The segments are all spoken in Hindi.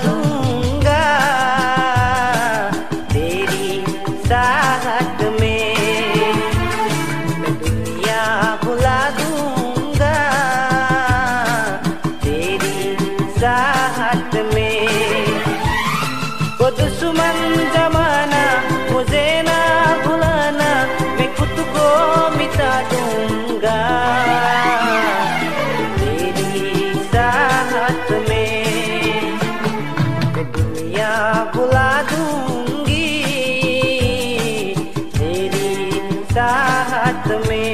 दूंगा तेरी साहत में, मैं दुनिया भुला दूंगा तेरी साहत में। वो दुश्मन जमाना मुझे ना भुलाना, मैं खुद को मिटा दूंगा तेरी साहत में, मैं दुनिया भुला दूंगी तेरी साहत में,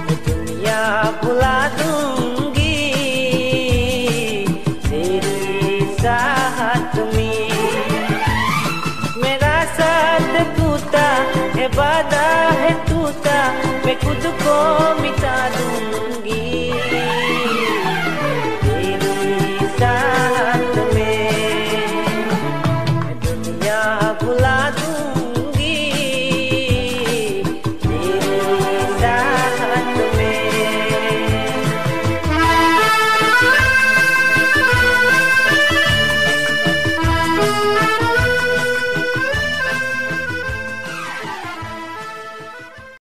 मैं दुनिया भुला दूंगी तेरी साहत में। मेरा साथ टूटा है, वादा है टूटा, मैं खुद